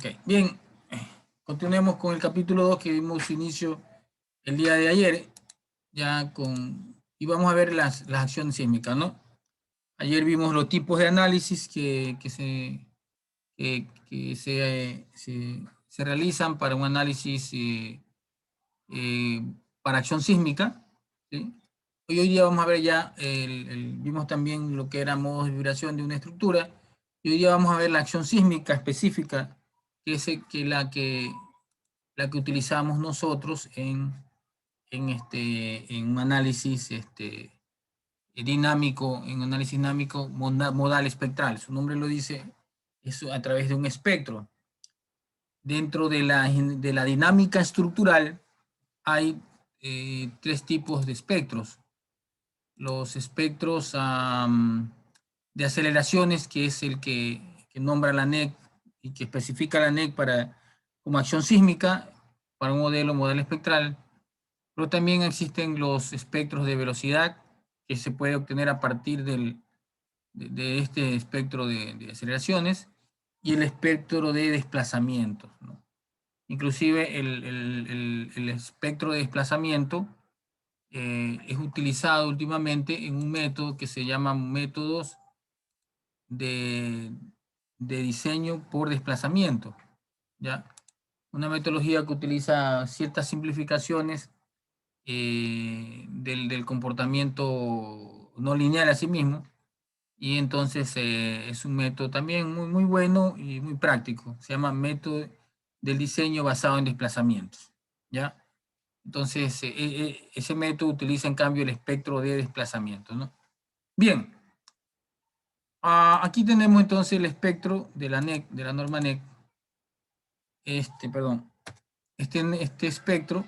Ok, bien. Continuemos con el capítulo 2 que dimos inicio el día de ayer, y vamos a ver las acciones sísmicas, ¿no? Ayer vimos los tipos de análisis que se realizan para un análisis para acción sísmica, ¿sí? Hoy día vamos a ver ya, vimos también lo que era modos de vibración de una estructura, y hoy día vamos a ver la acción sísmica específica, que es la que utilizamos nosotros en un análisis dinámico, modal espectral. Su nombre lo dice, es a través de un espectro. Dentro de la dinámica estructural hay tres tipos de espectros. Los espectros de aceleraciones, que es el que nombra la NEC y que especifica la NEC como acción sísmica para un modelo espectral. Pero también existen los espectros de velocidad, que se puede obtener a partir de este espectro de aceleraciones, y el espectro de desplazamientos, ¿no? Inclusive el espectro de desplazamiento es utilizado últimamente en un método que se llama métodos de diseño por desplazamiento, ¿ya? Una metodología que utiliza ciertas simplificaciones del comportamiento no lineal a sí mismo, y entonces es un método también muy bueno y muy práctico. Se llama método del diseño basado en desplazamientos, ¿ya? Entonces, ese método utiliza en cambio el espectro de desplazamiento, ¿no? Bien, aquí tenemos entonces el espectro de la NEC, de la norma NEC. Este espectro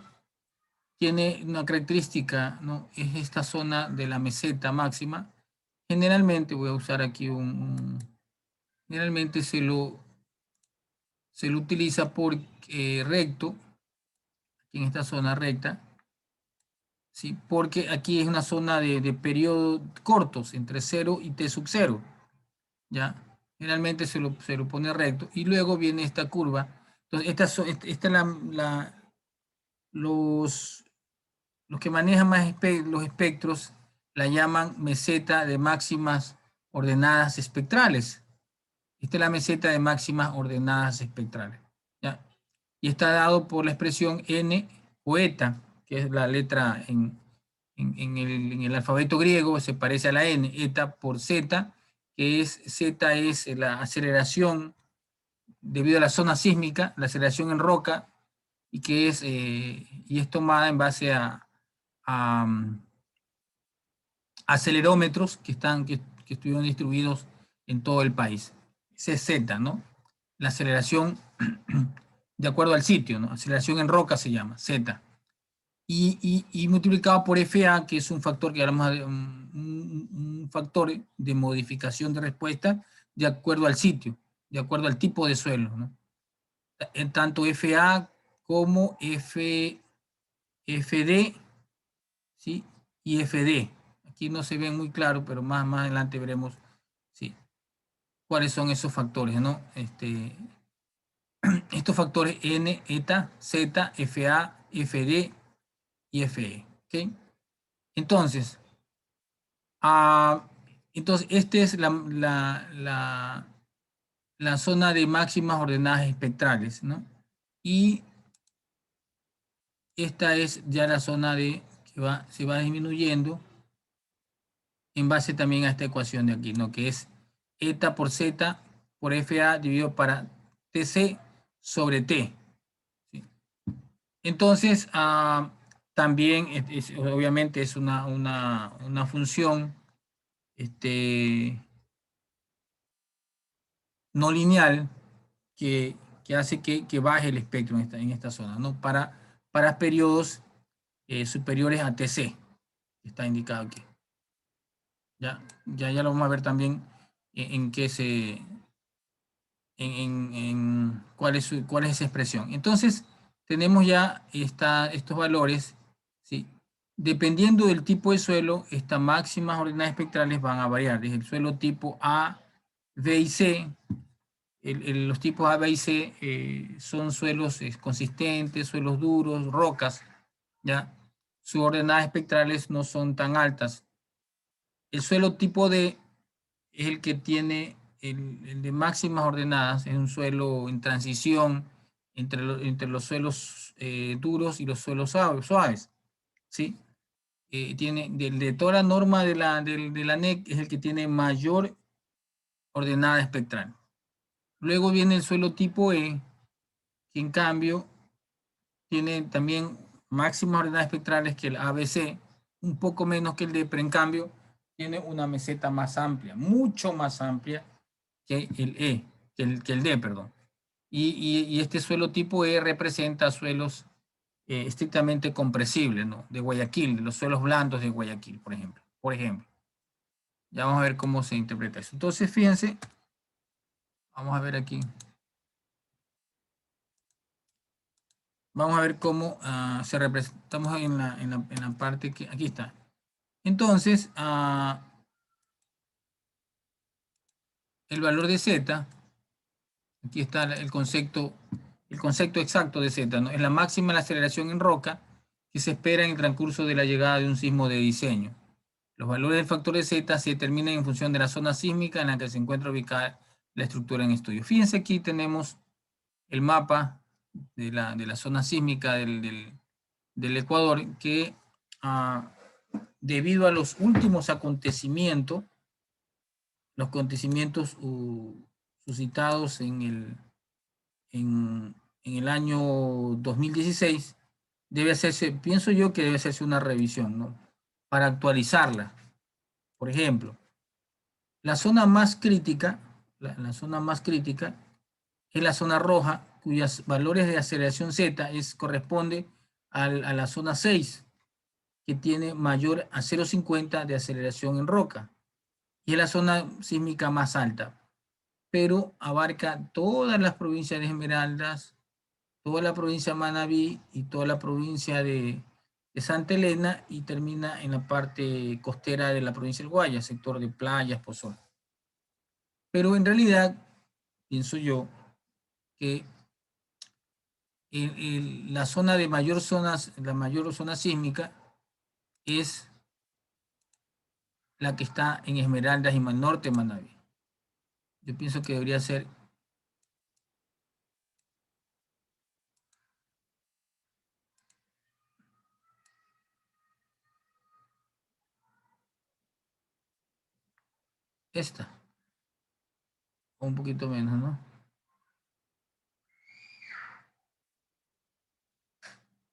tiene una característica, ¿no? Es esta zona de la meseta máxima. Generalmente, voy a usar aquí generalmente se lo utiliza por recto, aquí en esta zona recta, ¿sí? Porque aquí es una zona de periodos cortos, entre 0 y t sub 0, ¿ya? Generalmente se lo pone recto, y luego viene esta curva. Entonces, esta es los que manejan más los espectros la llaman meseta de máximas ordenadas espectrales. Esta es la meseta de máximas ordenadas espectrales, ¿ya? Y está dado por la expresión n o eta, que es la letra en el alfabeto griego, se parece a la n, eta por z, que es z es la aceleración debido a la zona sísmica, la aceleración en roca, y es tomada en base a acelerómetros que estuvieron distribuidos en todo el país. Ese es Z, ¿no? La aceleración de acuerdo al sitio, ¿no? Aceleración en roca se llama, Z. Y multiplicado por FA, que es un factor que hablamos de un factor de modificación de respuesta de acuerdo al sitio, de acuerdo al tipo de suelo, ¿no? En tanto FA como FD, ¿sí? Y FD. Aquí no se ve muy claro, pero más adelante veremos, ¿sí?, cuáles son esos factores, ¿no? Estos factores N, eta, Z, FA, FD y FE. ¿Ok? Entonces, esta es la zona de máximas ordenadas espectrales, ¿no? Y esta es ya la zona que se va disminuyendo en base también a esta ecuación de aquí, ¿no? Que es eta por Z por FA dividido para TC sobre T, ¿sí? Entonces, también obviamente es una función no lineal que hace que baje el espectro en esta zona, ¿no? Para periodos superiores a TC, que está indicado aquí. Ya lo vamos a ver también en qué cuál es esa expresión. Entonces, tenemos ya estos valores, ¿sí? Dependiendo del tipo de suelo, estas máximas ordenadas espectrales van a variar. Desde el suelo tipo A, B y C, los tipos A, B y C son suelos consistentes, suelos duros, rocas, ¿ya? Sus ordenadas espectrales no son tan altas. El suelo tipo D es el que tiene el de máximas ordenadas, es un suelo en transición entre los suelos duros y los suelos suaves, ¿sí? Tiene, de toda la norma de la NEC, es el que tiene mayor ordenada espectral. Luego viene el suelo tipo E, que en cambio tiene también máximas ordenadas espectrales que el ABC, un poco menos que el D, pero en cambio tiene una meseta más amplia, mucho más amplia que el E, que el D, perdón. Y este suelo tipo E representa suelos estrictamente compresibles, ¿no? De Guayaquil, de los suelos blandos de Guayaquil, por ejemplo. Por ejemplo. Ya vamos a ver cómo se interpreta eso. Entonces, fíjense, vamos a ver aquí. Vamos a ver cómo se representa. Estamos en la parte que aquí está. Entonces, el valor de Z, aquí está el concepto exacto de Z, ¿no? Es la máxima de la aceleración en roca que se espera en el transcurso de la llegada de un sismo de diseño. Los valores del factor de Z se determinan en función de la zona sísmica en la que se encuentra ubicada la estructura en estudio. Fíjense, aquí tenemos el mapa de la zona sísmica del Ecuador, que debido a los últimos acontecimientos, suscitados en el año 2016, debe hacerse, pienso yo que debe hacerse una revisión, ¿no? Para actualizarla. Por ejemplo, la zona más crítica, la zona más crítica es la zona roja, cuyos valores de aceleración Z corresponde a la zona 6, que tiene mayor a 0,50 de aceleración en roca. Y es la zona sísmica más alta, pero abarca todas las provincias de Esmeraldas, toda la provincia de Manabí y toda la provincia de Santa Elena, y termina en la parte costera de la provincia del Guayas, sector de Playas, Pozón. Pero en realidad, pienso yo, que la zona de mayor la mayor zona sísmica es la que está en Esmeraldas y norte de Manabí. Yo pienso que debería ser esta, o un poquito menos, ¿no?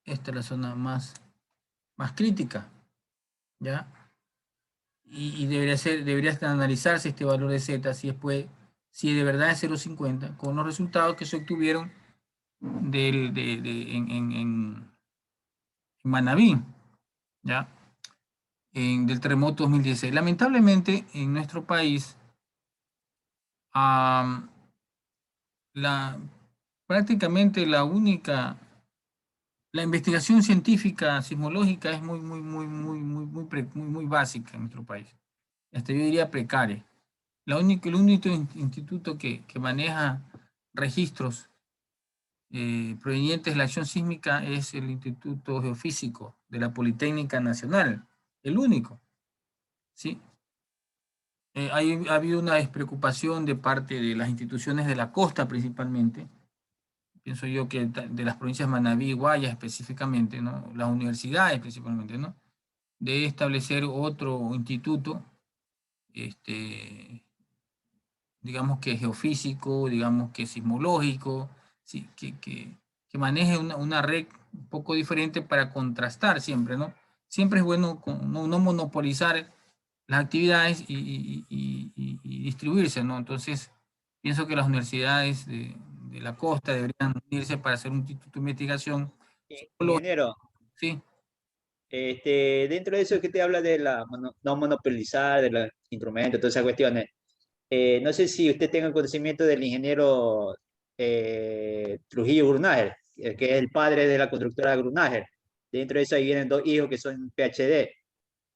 Esta es la zona más crítica, ¿ya? Y debería analizarse este valor de Z si de verdad es 0,50, con los resultados que se obtuvieron en Manabí, ¿ya? Del terremoto 2016. Lamentablemente, en nuestro país, prácticamente la investigación científica sismológica es muy básica en nuestro país. Hasta yo diría precaria. El único instituto que maneja registros provenientes de la acción sísmica es el Instituto Geofísico de la Politécnica Nacional, el único, ¿sí? Ha habido una despreocupación de parte de las instituciones de la costa principalmente, pienso yo que de las provincias Manabí y Guayas específicamente, ¿no? Las universidades principalmente, ¿no? De establecer otro instituto, digamos que geofísico, digamos que sismológico, sí, que maneje una red un poco diferente para contrastar siempre, ¿no? Siempre es bueno no monopolizar las actividades y distribuirse, ¿no? Entonces, pienso que las universidades de la costa deberían unirse para hacer un instituto de investigación sismológica, Ingeniero, ¿sí? dentro de eso que te habla de no monopolizar, de los instrumentos, todas esas cuestiones, no sé si usted tenga conocimiento del ingeniero Trujillo Grunager, que es el padre de la constructora Grunager. Dentro de eso ahí vienen dos hijos que son PhD,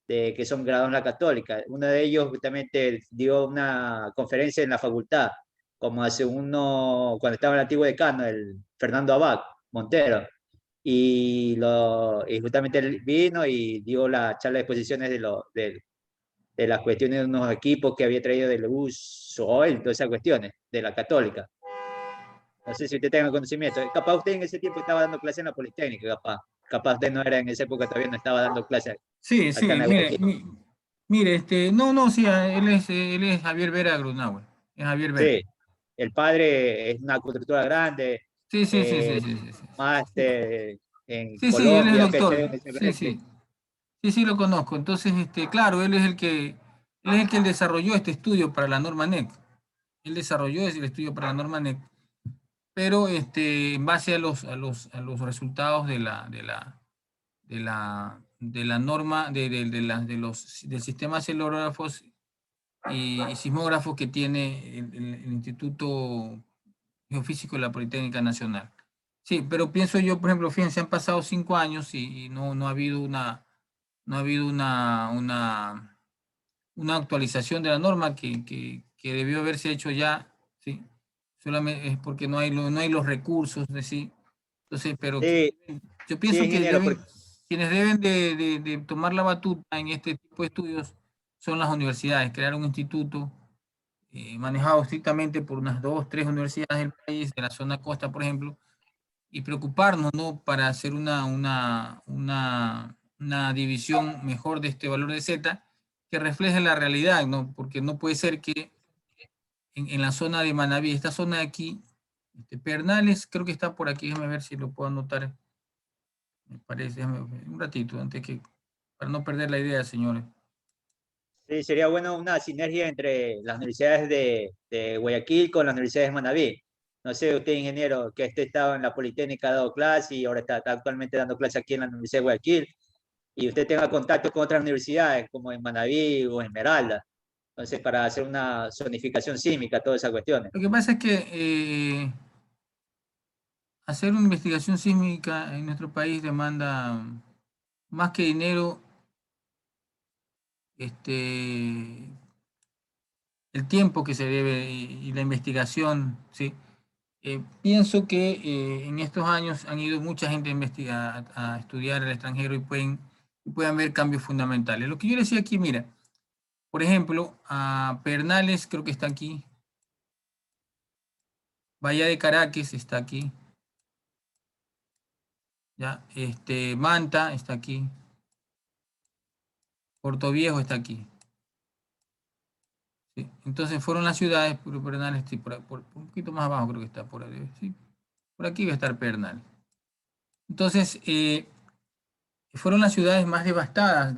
que son graduados en la Católica. Uno de ellos justamente dio una conferencia en la facultad como hace cuando estaba el antiguo decano, el Fernando Abad Montero, y justamente él vino y dio la charla de exposiciones de las cuestiones de unos equipos que había traído del USOL, todas esas cuestiones, de la Católica. No sé si usted tenga conocimiento. Capaz usted en ese tiempo estaba dando clase en la Politécnica, capaz. Capaz usted no era en esa época, todavía no estaba dando clase Sí, acá sí, en mire, Guayaquil. mire, no, no, sí, él es Javier Vera Grunauer, es Javier Vera. Sí, el padre es una constructora grande, Sí, sí, sí, sí, eh, sí, sí, sí. máster en Sí, sí, él es Colombia, PhD doctor. en el Sí, Berkeley. sí. Sí, sí, lo conozco. Entonces, claro, él es el que desarrolló este estudio para la norma NEC. Él desarrolló el estudio para la norma NEC, pero en base a los resultados de la norma del sistema celulógrafos y sismógrafos que tiene el Instituto Geofísico de la Politécnica Nacional. Sí, pero pienso yo, por ejemplo, fíjense, han pasado 5 años y no ha habido una actualización de la norma que debió haberse hecho ya, ¿sí? Solamente es porque no hay los recursos, es decir, entonces, pero Sí, yo sí, pienso que ingeniero, quienes deben de tomar la batuta en este tipo de estudios son las universidades, crear un instituto manejado estrictamente por unas 2, 3 universidades del país, de la zona costa, por ejemplo, y preocuparnos, ¿no? Para hacer una división mejor de este valor de Z que refleje la realidad, ¿no? Porque no puede ser que en la zona de Manabí, esta zona de aquí, Pernales, creo que está por aquí, déjame ver si lo puedo anotar, me parece, déjame ver, un ratito, para no perder la idea, señores. sí, sería bueno una sinergia entre las universidades de Guayaquil con las universidades de Manabí. No sé, usted, ingeniero, que este estaba en la Politécnica, ha dado clase y ahora está actualmente dando clase aquí en la Universidad de Guayaquil, y usted tenga contacto con otras universidades como en Manabí o Esmeralda. Entonces, para hacer una zonificación sísmica, todas esas cuestiones. Lo que pasa es que hacer una investigación sísmica en nuestro país demanda más que dinero, el tiempo que se debe y la investigación, ¿sí? Pienso que en estos años han ido mucha gente a estudiar al extranjero y pueden ver cambios fundamentales. Lo que yo decía aquí, mira, por ejemplo, a Pernales creo que está aquí, Bahía de Caracas está aquí, ya, Manta está aquí, Puerto Viejo está aquí. ¿Sí? Entonces fueron las ciudades, pero Pernales, sí, un poquito más abajo creo que está, por ahí, ¿sí? Por aquí va a estar Pernal. Entonces, fueron las ciudades más devastadas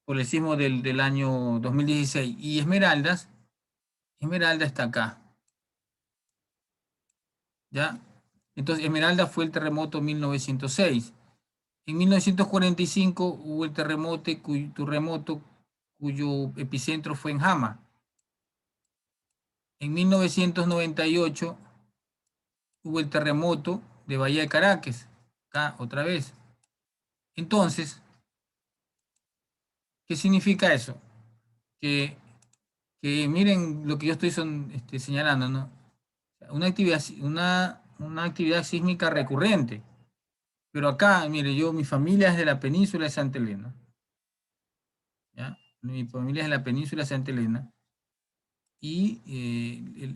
por el sismo del año 2016. Y Esmeralda está acá, ¿ya? Entonces, Esmeralda fue el terremoto 1906. En 1945 hubo el terremoto cuyo epicentro fue en Jama. En 1998 hubo el terremoto de Bahía de Caracas, acá otra vez. Entonces, ¿qué significa eso? Que, que miren lo que yo estoy señalando, ¿no? Una actividad sísmica recurrente. Pero acá, mire, mi familia es de la península de Santa Elena, ¿ya? Mi familia es de la península de Santa Elena. Y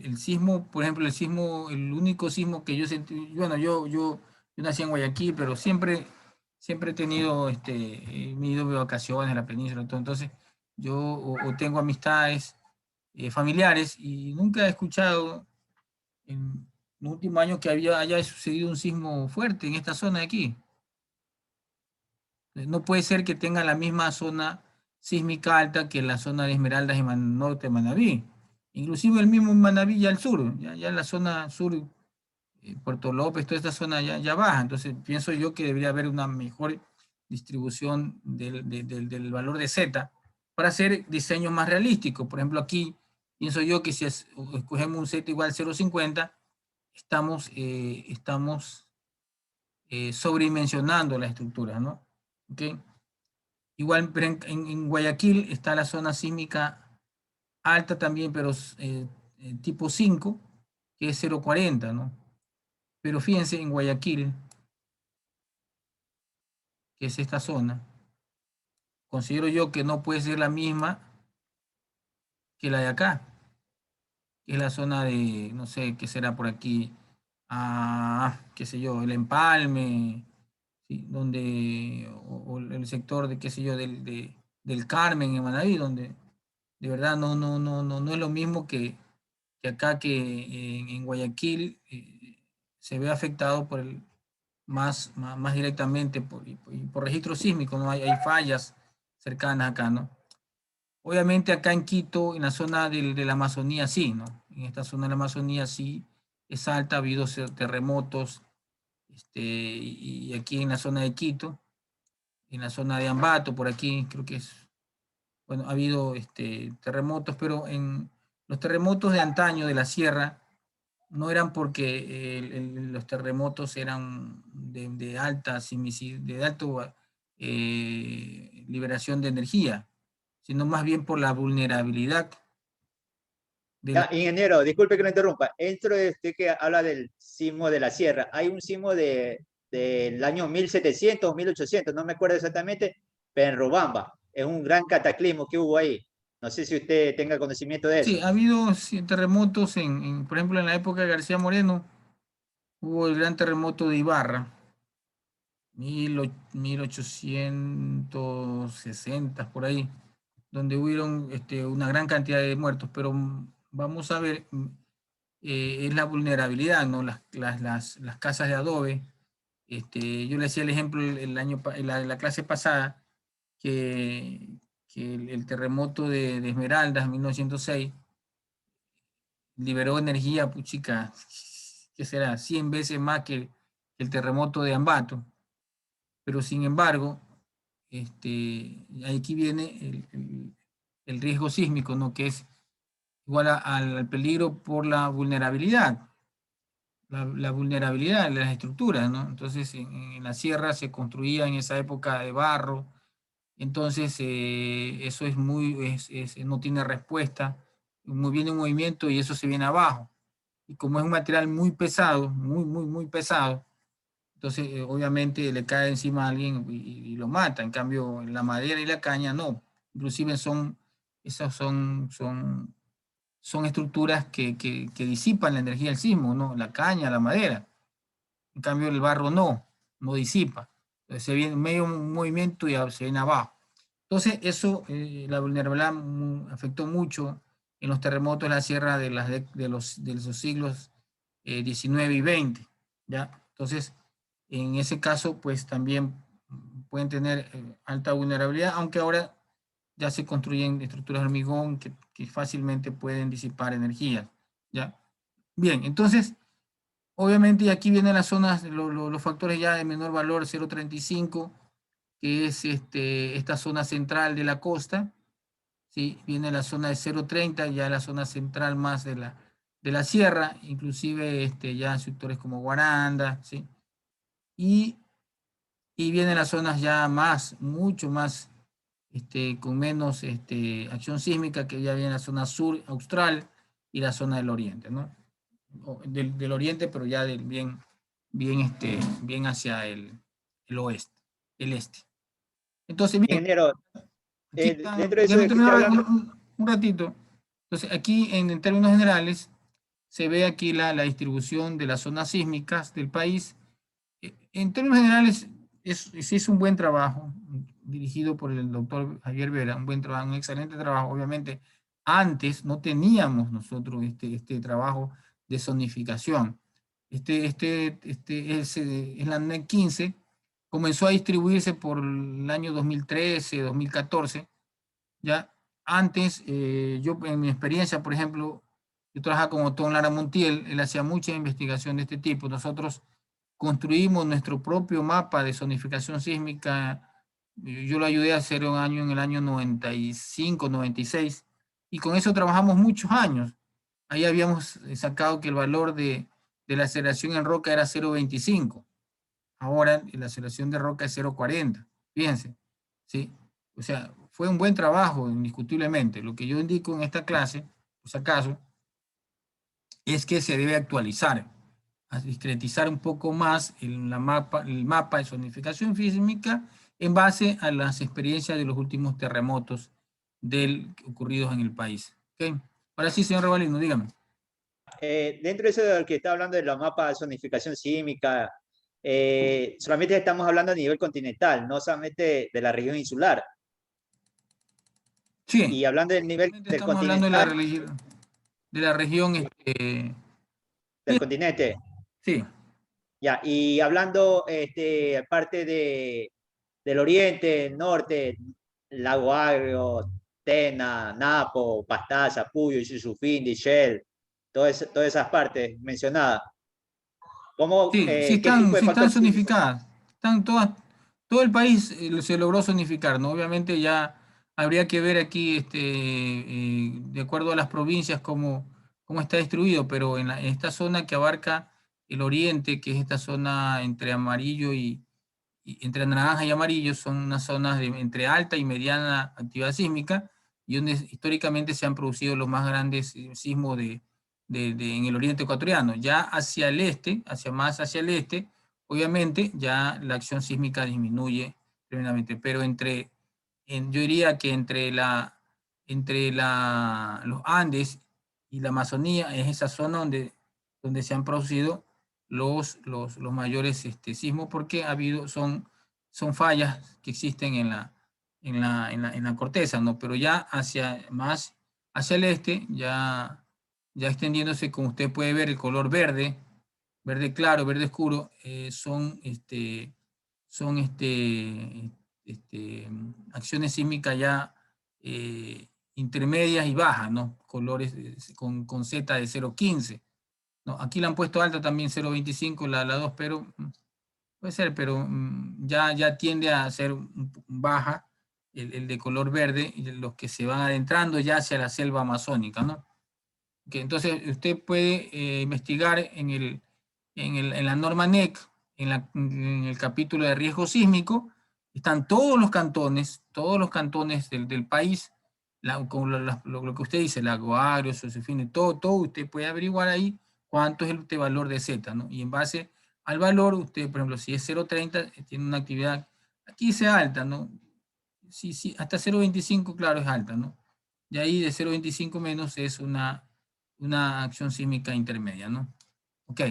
el sismo, por ejemplo, el único sismo que yo sentí, bueno, yo nací en Guayaquil, pero siempre he tenido, me he ido de vacaciones a la península, entonces yo o tengo amistades familiares y nunca he escuchado en los últimos años que haya sucedido un sismo fuerte en esta zona de aquí. No puede ser que tenga la misma zona sísmica alta que la zona de Esmeraldas y norte de Manabí. Inclusive el mismo Manabí ya al sur, ya en la zona sur, Puerto López, toda esta zona ya baja. Entonces pienso yo que debería haber una mejor distribución del valor de Z para hacer diseños más realísticos. Por ejemplo, aquí pienso yo que si escogemos un Z igual a 0,50, estamos sobredimensionando la estructura, ¿no? ¿Ok? Igual, pero en Guayaquil está la zona sísmica alta también, pero tipo 5, que es 0,40, ¿no? Pero fíjense en Guayaquil, que es esta zona, considero yo que no puede ser la misma que la de acá, que es la zona de, no sé, qué será por aquí, qué sé yo, el Empalme, ¿sí? Donde, o el sector de, qué sé yo, del Carmen en Manaví, donde de verdad no es lo mismo que acá, que en Guayaquil se ve afectado por más directamente por registro sísmico, ¿no? Hay fallas cercanas acá, ¿no? Obviamente acá en Quito, en la zona de la Amazonía, sí, ¿no? En esta zona de la Amazonía sí es alta, ha habido terremotos, y aquí en la zona de Quito, en la zona de Ambato, por aquí, creo que es, bueno, ha habido terremotos, pero en los terremotos de antaño de la sierra no eran porque los terremotos eran de alta de alta liberación de energía, sino más bien por la vulnerabilidad de la... Ya, ingeniero, disculpe que lo interrumpa. Dentro de usted que habla del sismo de la sierra, hay un sismo del año 1700, 1800, no me acuerdo exactamente, pero en Robamba. Es un gran cataclismo que hubo ahí. No sé si usted tenga conocimiento de Sí, eso. ha habido terremotos por ejemplo, en la época de García Moreno, hubo el gran terremoto de Ibarra, 1860 por ahí, donde hubieron una gran cantidad de muertos, pero vamos a ver, es la vulnerabilidad, ¿no? Las casas de adobe. Yo le hacía el ejemplo la clase pasada, que, que el terremoto de Esmeraldas en 1906 liberó energía, puchica, ¿qué será? 100 veces más que el terremoto de Ambato. Pero sin embargo, aquí viene el riesgo sísmico, ¿no? Que es igual al peligro por la vulnerabilidad, la vulnerabilidad de las estructuras, ¿no? Entonces, en la sierra se construía en esa época de barro, entonces eso es no tiene respuesta, muy viene un movimiento y eso se viene abajo. Y como es un material muy pesado, muy pesado, entonces obviamente le cae encima a alguien y lo mata. En cambio, la madera y la caña no. Inclusive esas son estructuras que disipan la energía del sismo, ¿no? La caña, la madera. En cambio, el barro no disipa. Entonces, se viene medio un movimiento y se viene abajo. Entonces, eso, la vulnerabilidad afectó mucho en los terremotos de la sierra de los siglos 19 y 20, ¿ya? Entonces, en ese caso, pues también pueden tener alta vulnerabilidad, aunque ahora ya se construyen estructuras de hormigón que fácilmente pueden disipar energía, ¿ya? Bien, entonces, obviamente, y aquí vienen las zonas, los factores ya de menor valor, 0,35, que es esta zona central de la costa, ¿sí? Viene la zona de 0,30, ya la zona central más de la sierra, inclusive ya sectores como Guaranda, ¿sí? Y, y vienen las zonas ya mucho más, con menos acción sísmica, que ya viene la zona sur austral y la zona del oriente, ¿no? Del oriente, pero ya bien hacia el oeste, el este. Entonces, bien, Ingeniero, aquí dentro de eso déjame de que esté terminar hablando, un ratito. Entonces, aquí en términos generales, se ve aquí la distribución de las zonas sísmicas del país. En términos generales, se hizo un buen trabajo dirigido por el doctor Javier Vera, un buen trabajo, un excelente trabajo. Obviamente, antes no teníamos nosotros este trabajo de zonificación. Es la NEC 15, comenzó a distribuirse por el año 2013, 2014, ¿ya? Antes, yo en mi experiencia, por ejemplo, yo trabajaba con Otón Lara Montiel, él hacía mucha investigación de este tipo. Nosotros construimos nuestro propio mapa de zonificación sísmica. Yo lo ayudé a hacer un año en el año 95, 96, y con eso trabajamos muchos años. Ahí habíamos sacado que el valor de la aceleración en roca era 0,25. Ahora la aceleración de roca es 0,40. Fíjense, ¿sí? O sea, fue un buen trabajo, indiscutiblemente. Lo que yo indico en esta clase, por si acaso, es que se debe actualizar, a discretizar un poco más el mapa de zonificación sísmica en base a las experiencias de los últimos terremotos ocurridos en el país. ¿Okay? Ahora sí, señor Revalino, dígame. Dentro de eso del que está hablando de los mapas de zonificación sísmica, solamente estamos hablando a nivel continental, no solamente de la región insular. Sí, Y hablando del nivel del estamos hablando de continental, la región, del continente, sí. ya, y hablando aparte del oriente, norte, Lago Agrio, Tena, Napo, Pastaza, Puyo, Isusufindi, Shell, todas esas partes mencionadas. ¿Cómo, Sí, qué tipo de sí están factores? zonificadas. Están todas, todo el país se logró zonificar, ¿no? Obviamente ya habría que ver aquí, de acuerdo a las provincias, cómo está distribuido, pero en esta zona que abarca el oriente, que es esta zona entre amarillo y entre naranja y amarillo, son unas zonas entre alta y mediana actividad sísmica, y donde históricamente se han producido los más grandes sismos en el oriente ecuatoriano. Ya hacia el este, hacia el este, obviamente ya la acción sísmica disminuye tremendamente, pero yo diría que los Andes y la Amazonía es esa zona donde se han producido los mayores sismos, porque son fallas que existen en la corteza, ¿no? Pero ya más hacia el este, ya extendiéndose, como usted puede ver, el color verde claro, verde oscuro, son acciones sísmicas ya intermedias y bajas, ¿no? Colores con Z de 0,15. ¿No? Aquí la han puesto alta también 0,25, la 2, pero puede ser, pero ya tiende a ser baja el de color verde, y los que se van adentrando ya hacia la selva amazónica, ¿no? Que entonces usted puede investigar en la norma NEC, en el capítulo de riesgo sísmico, están todos los cantones del país, con lo que usted dice, Lago Agrio, Sosefine, todo usted puede averiguar ahí cuánto es el valor de Z, ¿no? Y en base al valor, usted, por ejemplo, si es 0,30, tiene una actividad, aquí dice alta, ¿no? Sí, hasta 0,25, claro, es alta, ¿no? De ahí de 0,25 menos es una acción sísmica intermedia, ¿no? Ok,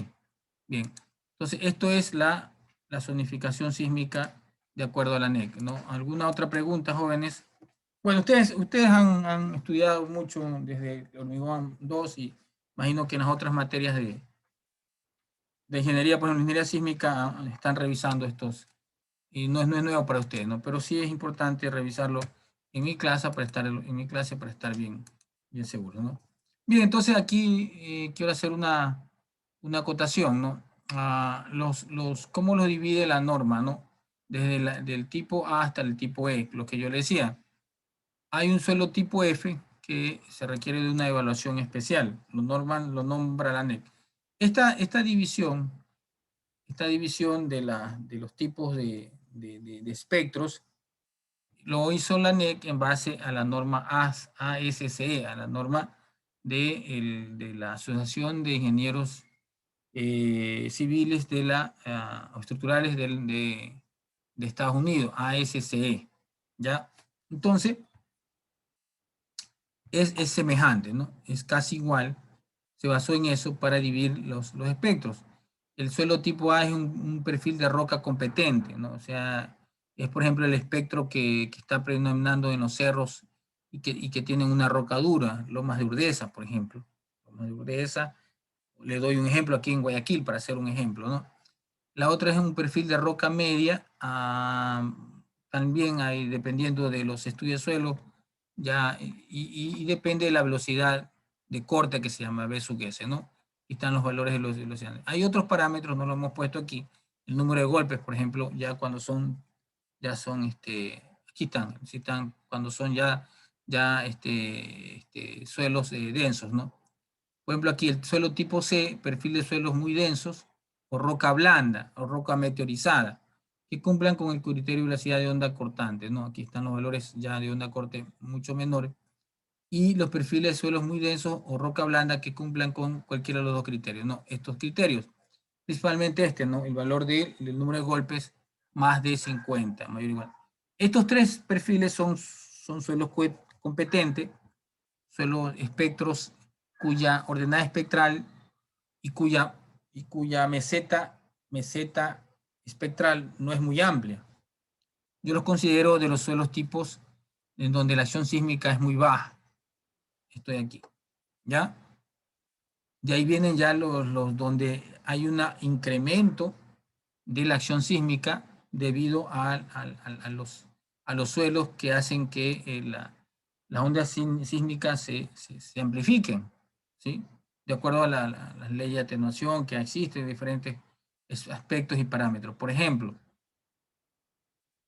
bien. Entonces, esto es la zonificación sísmica de acuerdo a la NEC, ¿no? ¿Alguna otra pregunta, jóvenes? Bueno, ustedes han estudiado mucho desde hormigón 2 y imagino que en las otras materias de ingeniería, por ejemplo, ingeniería sísmica, están revisando estos, y no es nuevo para ustedes, ¿no? Pero sí es importante revisarlo en mi clase para estar bien seguro, ¿no? Bien, entonces aquí quiero hacer una acotación, ¿no? ¿Cómo lo divide la norma, ¿no? Desde del tipo A hasta el tipo E, lo que yo le decía. Hay un suelo tipo F que se requiere de una evaluación especial. Lo nombra la NEC. Esta división de los tipos de espectros lo hizo la NEC en base a la norma ASCE, a la norma de la Asociación de Ingenieros Civiles o Estructurales de Estados Unidos, ASCE. ¿Ya? Entonces, es semejante, ¿no? Es casi igual. Se basó en eso para dividir los espectros. El suelo tipo A es un perfil de roca competente, ¿no? O sea, es por ejemplo el espectro que está predominando en los cerros y que tienen una roca dura, lomas de Urdesa, por ejemplo. Lomas de Urdesa, le doy un ejemplo aquí en Guayaquil para hacer un ejemplo, ¿no? La otra es un perfil de roca media, también hay, dependiendo de los estudios de suelo, ya, y depende de la velocidad de corte que se llama B sub S, ¿no? Y están los valores de los hay otros parámetros, no lo hemos puesto aquí, el número de golpes, por ejemplo, ya cuando son, aquí están, cuando son suelos densos, ¿no? Por ejemplo, aquí el suelo tipo C, perfil de suelos muy densos, o roca blanda, o roca meteorizada. que cumplan con el criterio de velocidad de onda cortante, ¿no? Aquí están los valores ya de onda corte mucho menores. Y los perfiles de suelos muy densos o roca blanda que cumplan con cualquiera de los dos criterios, ¿no? Estos criterios, principalmente este, ¿no? El valor del número de golpes más de 50, mayor o igual. Estos tres perfiles son suelos competentes, suelos espectros cuya ordenada espectral y cuya meseta espectral no es muy amplia. Yo los considero de los suelos tipos en donde la acción sísmica es muy baja. Estoy aquí, ¿ya? De ahí vienen ya los donde hay un incremento de la acción sísmica debido a los suelos que hacen que las ondas sísmicas se amplifiquen, ¿sí? De acuerdo a la ley de atenuación que existe en diferentes aspectos y parámetros. Por ejemplo,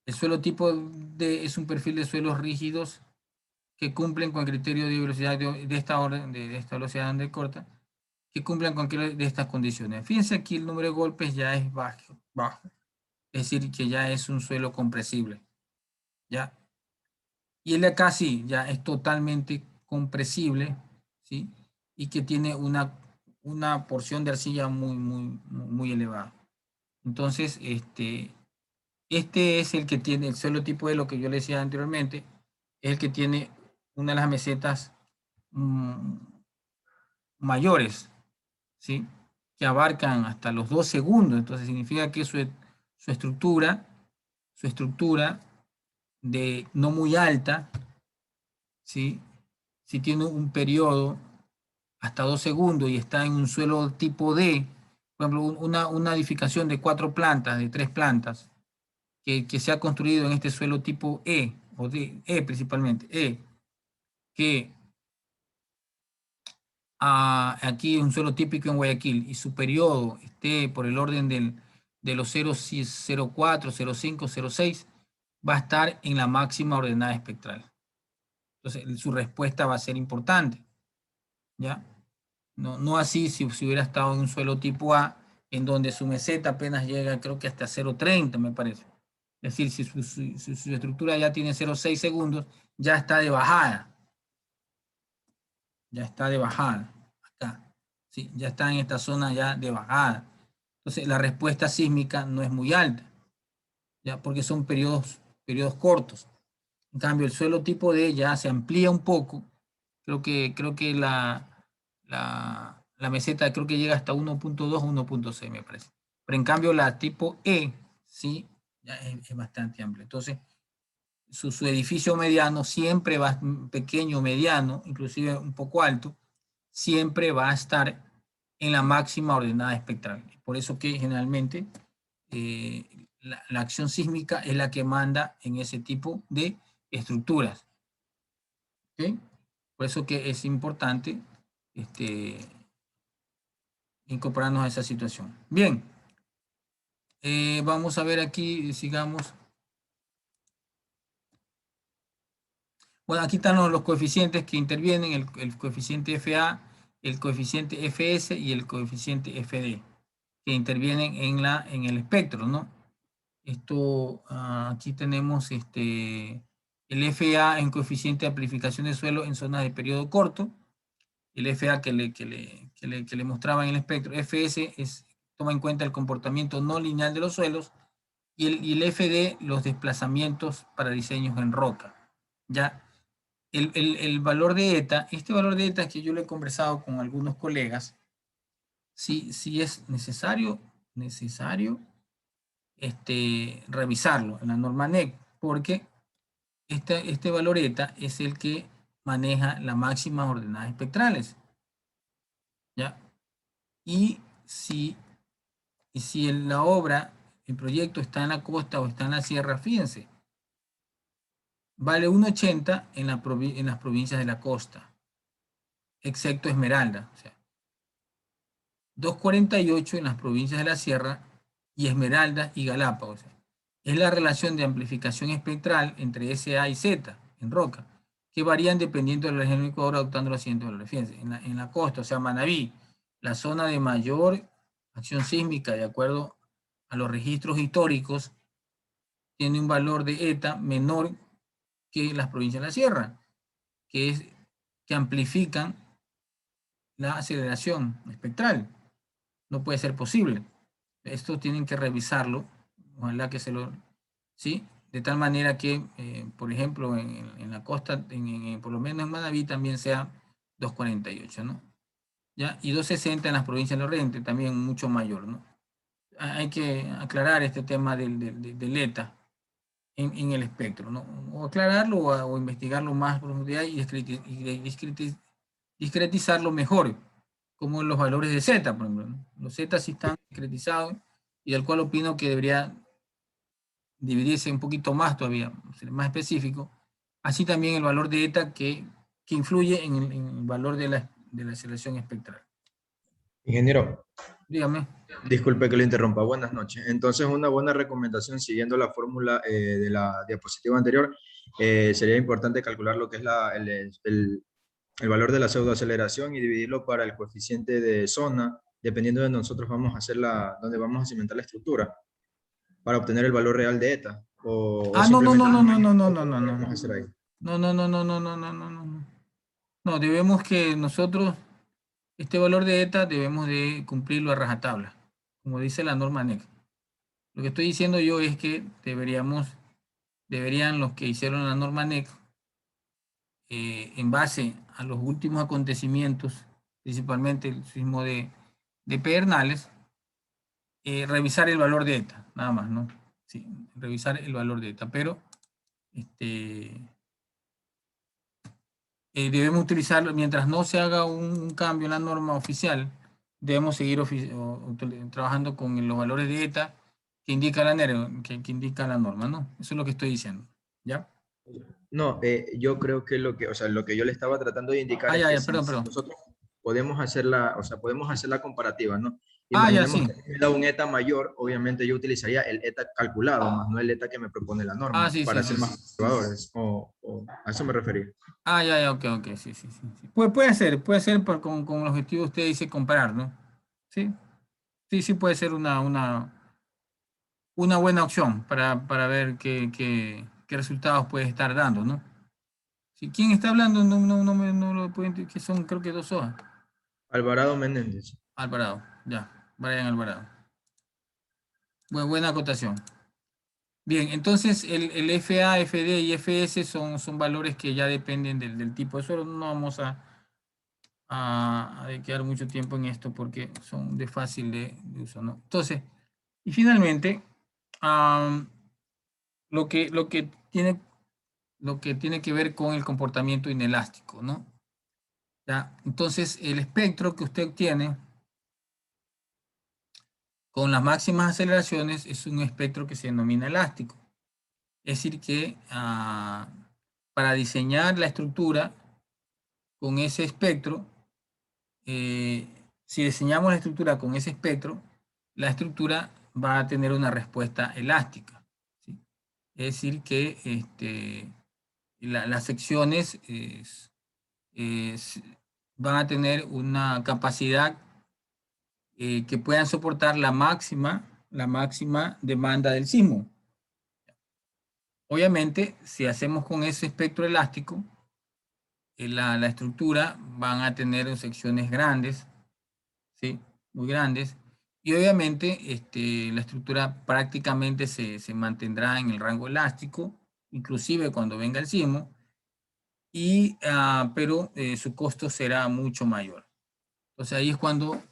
el suelo tipo D es un perfil de suelos rígidos que cumplen con el criterio de velocidad de esta orden, de esta velocidad de onda corta, que cumplan con cualquiera de estas condiciones. Fíjense aquí el número de golpes ya es bajo, es decir, que ya es un suelo compresible, ¿ya? Y el de acá sí, ya es totalmente compresible, ¿sí? Y que tiene una porción de arcilla muy elevada. Entonces, este es el que tiene el suelo tipo de lo que yo le decía anteriormente, es el que tiene una de las mesetas mayores, ¿sí? Que abarcan hasta los 2 segundos. Entonces significa que su estructura de no muy alta, ¿sí? Si tiene un periodo hasta 2 segundos y está en un suelo tipo D, por ejemplo, una edificación de 4 plantas, de 3 plantas, que se ha construido en este suelo tipo E, o D, E principalmente, que aquí es un suelo típico en Guayaquil, y su periodo esté por el orden de los 0,04, 0,5, 0,6, va a estar en la máxima ordenada espectral. Entonces, su respuesta va a ser importante, ¿ya? No así si hubiera estado en un suelo tipo A, en donde su meseta apenas llega, creo que hasta 0,30, me parece. Es decir, si su estructura ya tiene 0,6 segundos, ya está de bajada. Ya está de bajada. Acá. Sí, ya está en esta zona ya de bajada. Entonces, la respuesta sísmica no es muy alta, ya porque son periodos cortos. En cambio, el suelo tipo D ya se amplía un poco. Creo que la meseta creo que llega hasta 1.2, 1.6, me parece. Pero en cambio, la tipo E, sí, ya es bastante amplia. Entonces, su edificio mediano siempre va, pequeño, mediano, inclusive un poco alto, siempre va a estar en la máxima ordenada espectral. Por eso que generalmente la acción sísmica es la que manda en ese tipo de estructuras. ¿Okay? Por eso que es importante incorporarnos a esa situación. Bien, vamos a ver aquí, sigamos. Bueno, aquí están los coeficientes que intervienen, el coeficiente FA, el coeficiente FS y el coeficiente FD, que intervienen en el espectro, ¿no? Esto, aquí tenemos el FA en coeficiente de amplificación de suelo en zonas de periodo corto, el FA que le mostraba en el espectro, FS toma en cuenta el comportamiento no lineal de los suelos, y el FD los desplazamientos para diseños en roca, ¿ya? El valor de ETA, este valor de ETA que yo le he conversado con algunos colegas, sí es necesario revisarlo en la norma NEC, porque este valor ETA es el que maneja las máximas ordenadas espectrales, ¿ya? Y si la obra, el proyecto está en la costa o está en la sierra, fíjense, vale 1,80 en las provincias de la costa, excepto Esmeralda, o sea, 2,48 en las provincias de la sierra y Esmeralda y Galápagos. Es la relación de amplificación espectral entre SA y Z en roca, que varían dependiendo de la región del Ecuador, adoptando los siguientes valores. Fíjense, en la costa, o sea, Manabí, la zona de mayor acción sísmica, de acuerdo a los registros históricos, tiene un valor de eta menor que las provincias de la sierra, que amplifican la aceleración espectral. No puede ser posible. Esto tienen que revisarlo, ojalá que se lo... ¿Sí? De tal manera que, por ejemplo, en la costa, por lo menos en Manabí también sea 248, ¿no? ¿Ya? Y 260 en las provincias del Oriente, también mucho mayor, ¿no? Hay que aclarar este tema del ETA en el espectro, ¿no? O aclararlo o investigarlo más a profundidad y discretizarlo mejor, como los valores de Z, por ejemplo, ¿no? Los Z sí están discretizados y del cual opino que debería dividirse un poquito más todavía, ser más específico. Así también el valor de eta que influye en el valor de la aceleración espectral. Ingeniero, Dígame. disculpe que le interrumpa. Buenas noches. Entonces, una buena recomendación, siguiendo la fórmula de la diapositiva anterior, sería importante calcular lo que es el valor de la pseudoaceleración y dividirlo para el coeficiente de zona, dependiendo de nosotros vamos a hacer donde vamos a cimentar la estructura, para obtener el valor real de eta. O simplemente vamos a hacer ahí. No, debemos que nosotros, este valor de eta, debemos de cumplirlo a rajatabla, como dice la norma ANEC. Lo que estoy diciendo yo es que deberían los que hicieron la norma ANEC, en base a los últimos acontecimientos, principalmente el sismo de Pedernales, revisar el valor de eta, nada más, ¿no? Sí, revisar el valor de eta, pero debemos utilizarlo, mientras no se haga un cambio en la norma oficial, debemos seguir trabajando con los valores de eta que indica la NER, que indica la norma, ¿no? Eso es lo que estoy diciendo, ¿ya? No, yo creo que o sea, lo que yo le estaba tratando de indicar es que si perdón. nosotros podemos hacer podemos hacer la comparativa, ¿no? Ya, Imaginemos sí. que me da un eta mayor, obviamente yo utilizaría el eta calculado, más no el eta que me propone la norma, Sí, para sí, ser sí, más conservadores, a eso me refería. ya, ok, sí. Puede ser con el objetivo usted dice comparar, ¿no? Sí, sí puede ser una buena opción para ver qué resultados puede estar dando, ¿no? Si quién está hablando, no lo puedo entender, que son creo que 2 hojas. Alvarado Menéndez. Alvarado, ya, Brian Alvarado. Buena acotación. Bien, entonces el FA, FD y FS son valores que ya dependen del tipo. Eso no vamos a quedar mucho tiempo en esto porque son de fácil de uso, ¿no? Entonces, y finalmente, lo que tiene que ver con el comportamiento inelástico, ¿no? ¿Ya? Entonces, el espectro que usted obtiene con las máximas aceleraciones es un espectro que se denomina elástico. Es decir que para diseñar la estructura con ese espectro, si diseñamos la estructura con ese espectro, la estructura va a tener una respuesta elástica, ¿sí? Es decir que las secciones van a tener una capacidad que puedan soportar la máxima demanda del sismo. Obviamente, si hacemos con ese espectro elástico, la estructura van a tener secciones grandes, ¿sí? Muy grandes, y obviamente la estructura prácticamente se mantendrá en el rango elástico, inclusive cuando venga el sismo, pero su costo será mucho mayor. Entonces ahí es cuando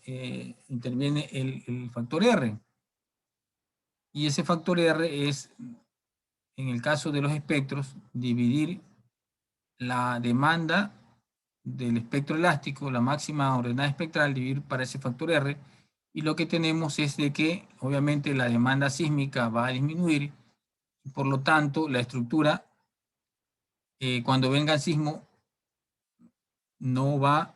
interviene el factor R. Y ese factor R es, en el caso de los espectros, dividir la demanda del espectro elástico, la máxima ordenada espectral, dividir para ese factor R, y lo que tenemos es de que obviamente la demanda sísmica va a disminuir, y por lo tanto la estructura, cuando venga el sismo, no va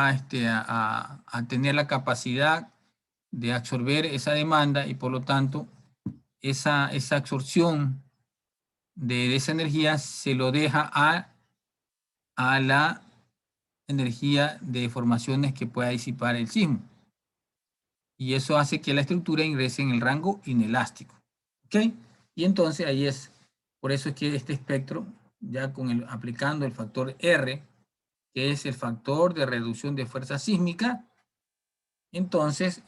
a tener la capacidad de absorber esa demanda, y por lo tanto esa absorción de esa energía se lo deja a la energía de formaciones que pueda disipar el sismo. Y eso hace que la estructura ingrese en el rango inelástico. ¿Ok? Y entonces ahí es, por eso es que este espectro, ya aplicando el factor R, que es el factor de reducción de fuerza sísmica, entonces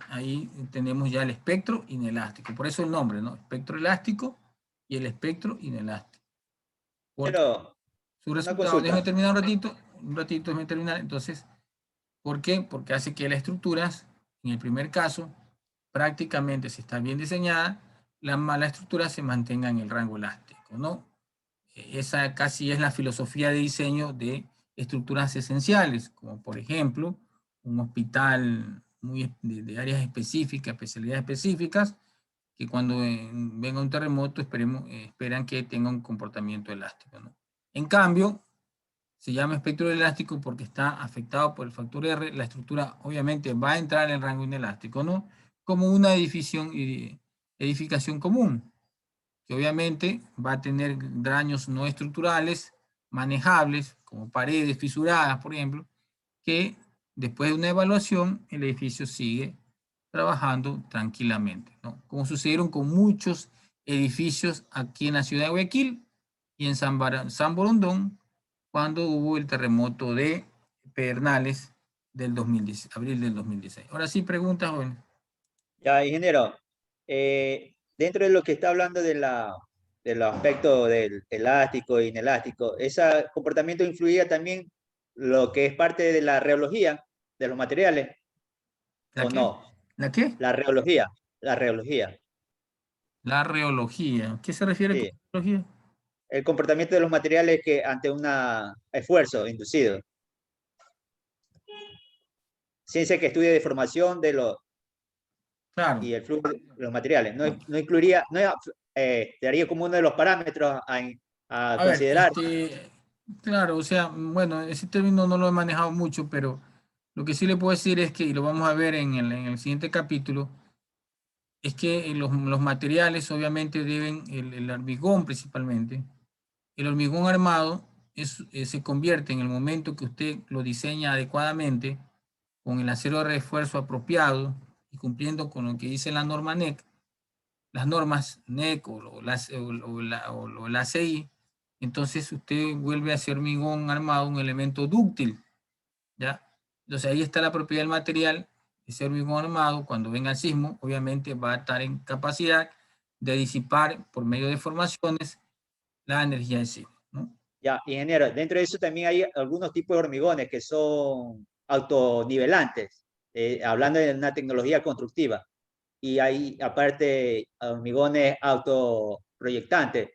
ahí tenemos ya el espectro inelástico. Por eso el nombre, ¿no? Espectro elástico y el espectro inelástico. Porque Pero, su una resultado, déjame consulta. terminar un ratito, déjame terminar. Entonces, ¿por qué? Porque hace que las estructuras, en el primer caso, prácticamente, si está bien diseñada, la estructura se mantenga en el rango elástico, ¿no? Esa casi es la filosofía de diseño de estructuras esenciales, como por ejemplo un hospital de áreas específicas, especialidades específicas, que cuando venga un terremoto esperan que tenga un comportamiento elástico, ¿no? En cambio, se llama espectro elástico porque está afectado por el factor R. La estructura obviamente va a entrar en el rango inelástico, ¿no? Como una edificación común, que obviamente va a tener daños no estructurales manejables, como paredes fisuradas, por ejemplo, que después de una evaluación el edificio sigue trabajando tranquilamente, ¿no? Como sucedieron con muchos edificios aquí en la ciudad de Guayaquil y en San Borondón, cuando hubo el terremoto de Pedernales del 2010, abril del 2016. Ahora sí, preguntas, joven. Ya, ingeniero, dentro de lo que está hablando de los aspectos del elástico e inelástico, ¿ese comportamiento influía también lo que es parte de la reología de los materiales ¿La o qué? no? ¿La qué? La reología, la reología, La reología. ¿Qué se refiere con sí. reología? El comportamiento de los materiales que ante un esfuerzo inducido. Ciencia que estudia deformación de los Claro. y el flujo de los materiales. No, no incluiría, no daría como uno de los parámetros a A ver, considerar. claro, o sea, bueno, ese término no lo he manejado mucho, pero lo que sí le puedo decir es que, y lo vamos a ver en el siguiente capítulo, es que los materiales obviamente deben, el hormigón principalmente, el hormigón armado se convierte en el momento que usted lo diseña adecuadamente, con el acero de refuerzo apropiado y cumpliendo con lo que dice la norma NEC, las normas NEC o la ACI, entonces usted vuelve a ser hormigón armado un elemento dúctil, ¿ya? Entonces ahí está la propiedad del material, ese hormigón armado, cuando venga el sismo, obviamente va a estar en capacidad de disipar por medio de formaciones la energía del sismo, ¿no? Ya, ingeniero, dentro de eso también hay algunos tipos de hormigones que son autonivelantes, hablando de una tecnología constructiva. Y hay aparte hormigones autoproyectantes.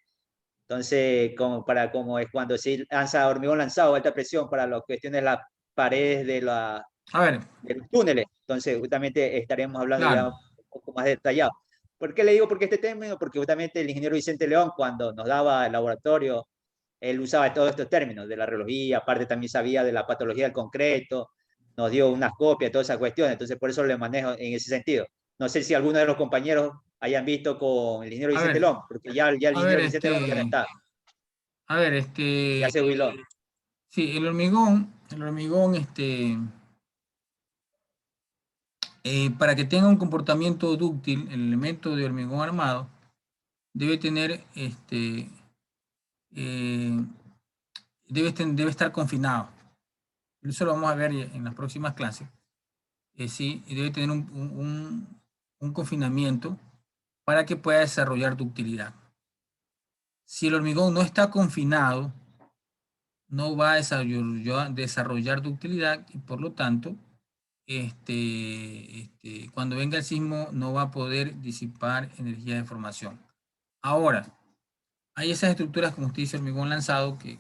Entonces, como es cuando se lanza hormigón lanzado a alta presión para las cuestiones de las paredes A ver, de los túneles. Entonces, justamente estaremos hablando ya claro, un poco más detallado. ¿Por qué le digo por qué este término? Porque justamente el ingeniero Vicente León, cuando nos daba el laboratorio, él usaba todos estos términos de la reología, aparte también sabía de la patología del concreto, nos dio unas copias, todas esas cuestiones, entonces por eso le manejo en ese sentido. No sé si alguno de los compañeros hayan visto con el ingeniero a Vicente ver, León, porque ya el a ver, ingeniero Vicente León ya no está, a ver, ya se jubiló. sí, el hormigón, para que tenga un comportamiento dúctil, el elemento de hormigón armado debe tener, eh, debe estar confinado. Eso lo vamos a ver en las próximas clases. Sí, y debe tener un confinamiento para que pueda desarrollar ductilidad. Si el hormigón no está confinado, no va a desarrollar ductilidad y por lo tanto, cuando venga el sismo no va a poder disipar energía de formación. Ahora, hay esas estructuras, como usted dice, hormigón lanzado, que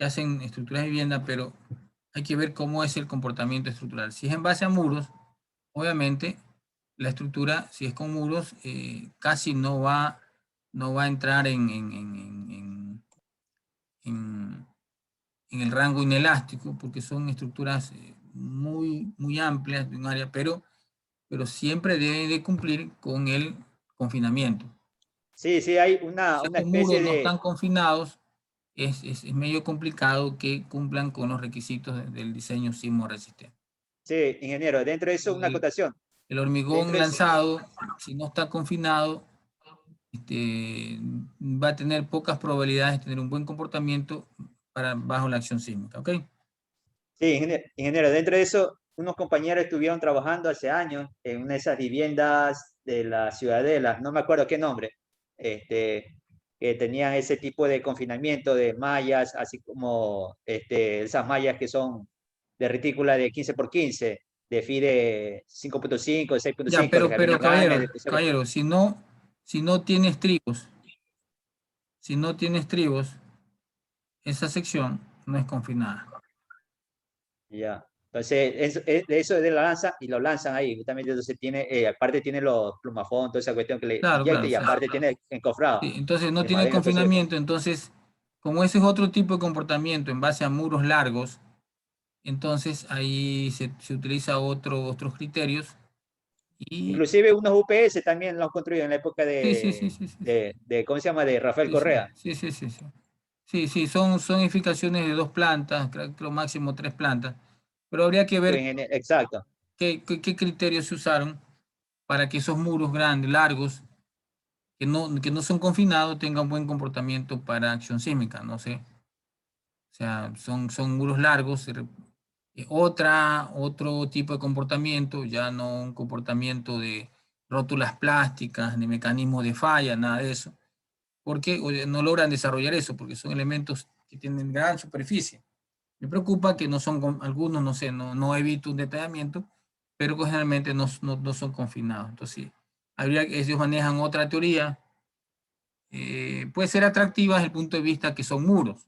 hacen estructuras de vivienda, pero hay que ver cómo es el comportamiento estructural. Si es en base a muros, obviamente la estructura, si es con muros, casi no va a entrar en el rango inelástico, porque son estructuras muy amplias de un área, pero siempre deben de cumplir con el confinamiento. Sí, sí, hay Si una estos muros especie no de, están confinados, es medio complicado que cumplan con los requisitos del diseño sismo resistente. sí, ingeniero, dentro de eso una El, acotación. el Dentro hormigón de eso, lanzado, si no está confinado, va a tener pocas probabilidades de tener un buen comportamiento bajo la acción sísmica, ¿ok? Sí, ingeniero, dentro de eso, unos compañeros estuvieron trabajando hace años en una de esas viviendas de la Ciudadela, no me acuerdo qué nombre, que tenían ese tipo de confinamiento de mallas, así como esas mallas que son de retícula de 15 por 15, de FIDE 5.5, Ya, 6.5, de pero Jardines caballero, Gámez, caballero, si no tienes trigos, esa sección no es confinada. ya. Entonces, eso de la lanza y lo lanzan ahí, justamente entonces tiene, aparte tiene los plumafón, toda esa cuestión que le Claro, inyecta claro. O y sea, aparte tiene encofrado sí, entonces no de tiene madera, entonces, confinamiento, entonces, como ese es otro tipo de comportamiento en base a muros largos, entonces ahí se utiliza otros criterios y inclusive unos UPS también los construyeron en la época sí, sí, sí, sí, sí, sí, ¿cómo se llama? De Rafael sí, sí, Correa. sí, sí, sí, sí. Sí, sí, son edificaciones de 2 plantas, creo que lo máximo 3 plantas, pero habría que ver Exacto. qué criterios se usaron para que esos muros grandes, largos, que no son confinados, tengan buen comportamiento para acción sísmica, no sé. O sea, son muros largos, otro tipo de comportamiento, ya no un comportamiento de rótulas plásticas, ni mecanismos de falla, nada de eso, porque no logran desarrollar eso, porque son elementos que tienen gran superficie. Me preocupa que no son, algunos, no sé, no evito un detallamiento, pero que generalmente no son confinados. Entonces, sí, ellos manejan otra teoría, puede ser atractiva desde el punto de vista que son muros,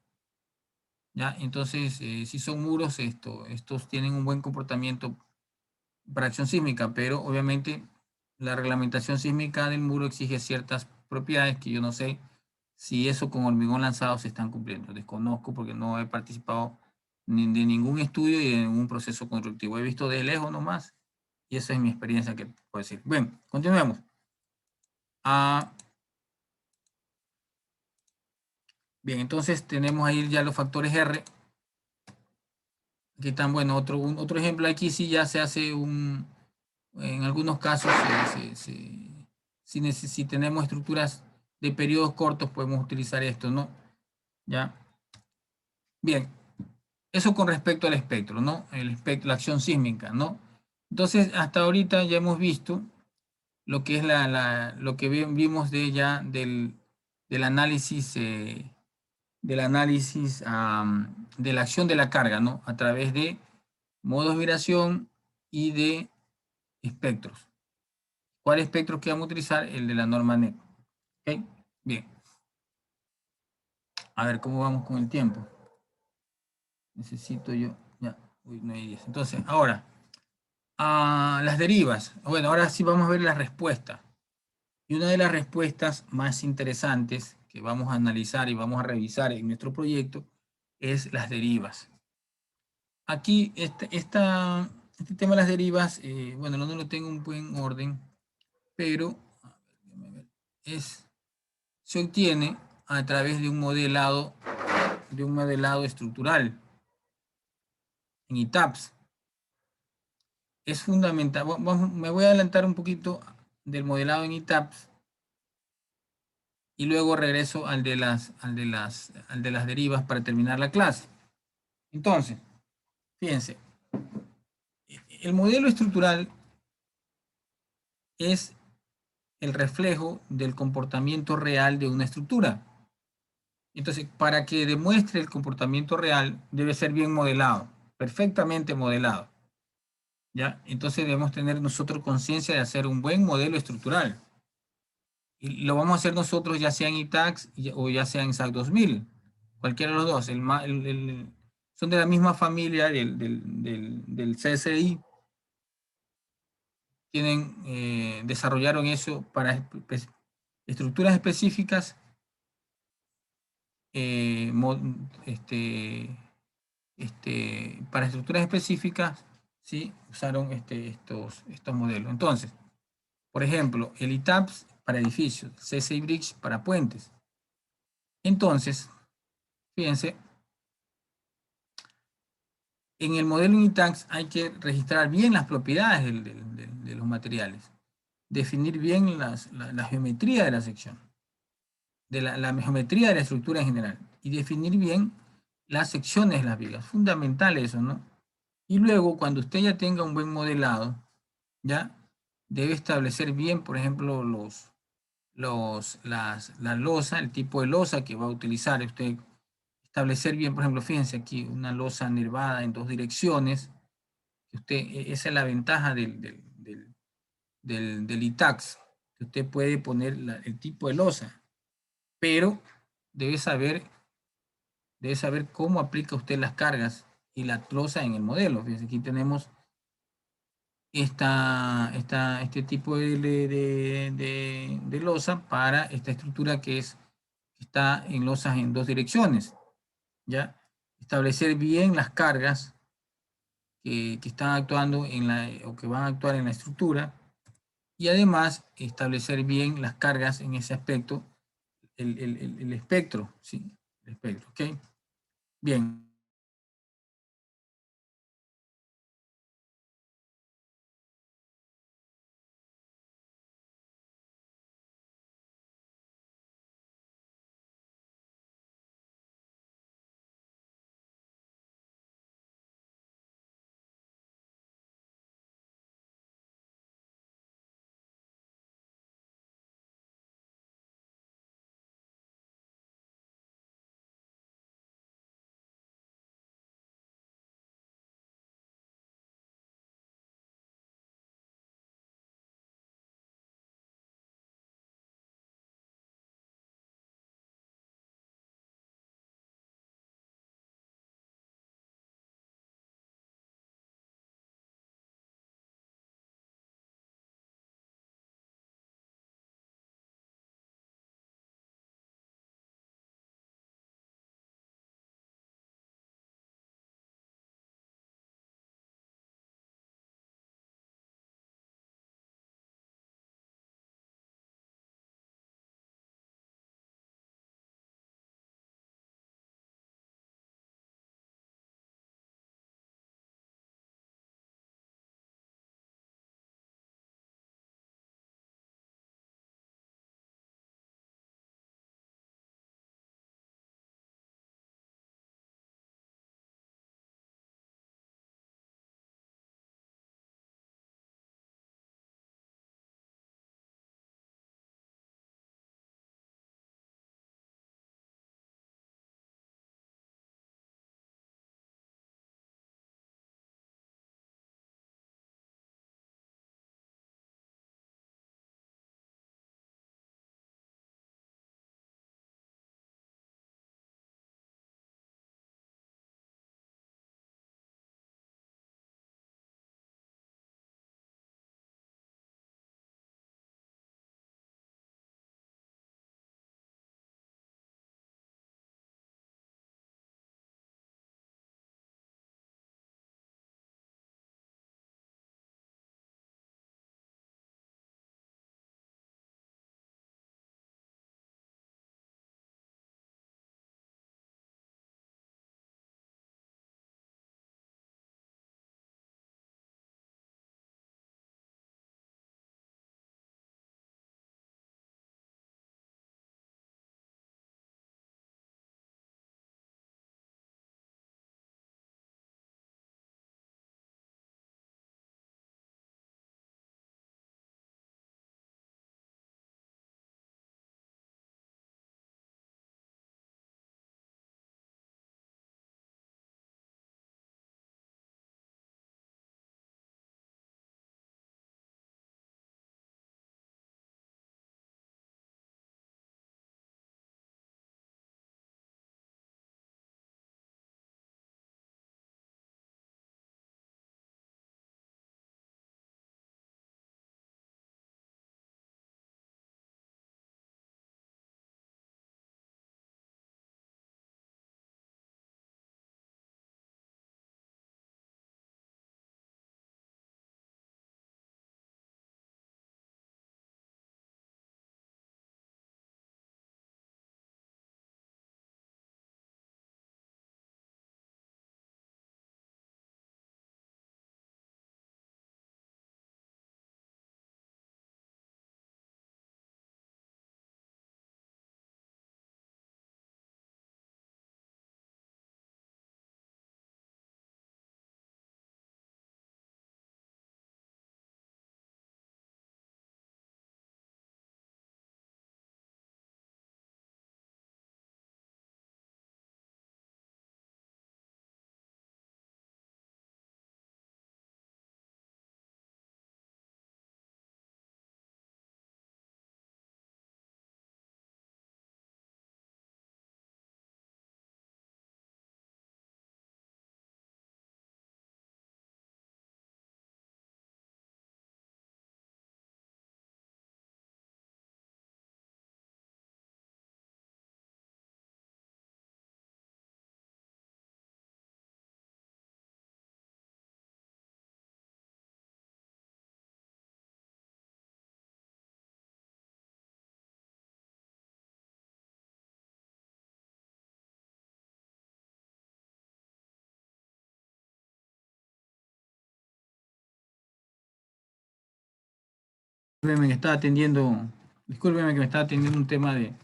¿ya? Entonces, si son muros, estos tienen un buen comportamiento para acción sísmica, pero obviamente la reglamentación sísmica del muro exige ciertas propiedades que yo no sé si eso con hormigón lanzado se están cumpliendo. Desconozco porque no he participado ni de ningún estudio y de ningún proceso constructivo. He visto de lejos nomás y esa es mi experiencia que puedo decir. Bien, continuemos. Bien, entonces tenemos ahí ya los factores R. Aquí están, bueno, otro ejemplo aquí sí ya se hace en algunos casos, si tenemos estructuras de periodos cortos, podemos utilizar esto, ¿no? ¿Ya? Bien, eso con respecto al espectro, ¿no? La acción sísmica, ¿no? Entonces, hasta ahorita ya hemos visto lo que es lo que vimos de ya del análisis, de la acción de la carga, ¿no? A través de modos de vibración y de espectros. ¿Cuál espectro que vamos a utilizar? El de la norma NEP. ¿Ok? Bien. A ver cómo vamos con el tiempo. Necesito yo. Ya. Uy, no hay 10. Entonces, ahora, las derivas. Bueno, ahora sí vamos a ver la respuesta. Y una de las respuestas más interesantes que vamos a analizar y vamos a revisar en nuestro proyecto es las derivas. Aquí, este tema de las derivas, bueno, no lo tengo en buen orden, pero se obtiene a través de un modelado estructural en ITAPS. Es fundamental. Me voy a adelantar un poquito del modelado en ITAPS y luego regreso al de las derivas para terminar la clase. Entonces, fíjense, el modelo estructural es el reflejo del comportamiento real de una estructura. Entonces, para que demuestre el comportamiento real, debe ser bien modelado, perfectamente modelado. ¿Ya? Entonces debemos tener nosotros conciencia de hacer un buen modelo estructural. Y lo vamos a hacer nosotros ya sea en ITACS o ya sea en SAC 2000. Cualquiera de los dos. Son de la misma familia del CSI. Desarrollaron eso para estructuras específicas, para estructuras específicas, ¿sí? Usaron estos modelos. Entonces, por ejemplo, el ITAPS para edificios, CSI Bridge para puentes. Entonces, fíjense, en el modelo ITAPS hay que registrar bien las propiedades de los materiales, definir bien la geometría de la sección. de la geometría de la estructura en general y definir bien las secciones de las vigas. Fundamental eso, ¿no? Y luego, cuando usted ya tenga un buen modelado, ya debe establecer bien, por ejemplo, la losa, el tipo de losa que va a utilizar. Usted establecer bien, por ejemplo, fíjense aquí, una losa nervada en 2 direcciones. Esa es la ventaja del ITAX, que usted puede poner el tipo de losa, pero debe saber, debe saber cómo aplica usted las cargas y la losa en el modelo. Fíjense, aquí tenemos este tipo de losa para esta estructura que está en losas en 2 direcciones. ¿Ya? Establecer bien las cargas que están actuando o que van a actuar en la estructura y además establecer bien las cargas en ese aspecto, el espectro, ¿sí? El espectro, ¿ok? Bien. Discúlpeme que estaba atendiendo, discúlpeme que me estaba atendiendo un tema de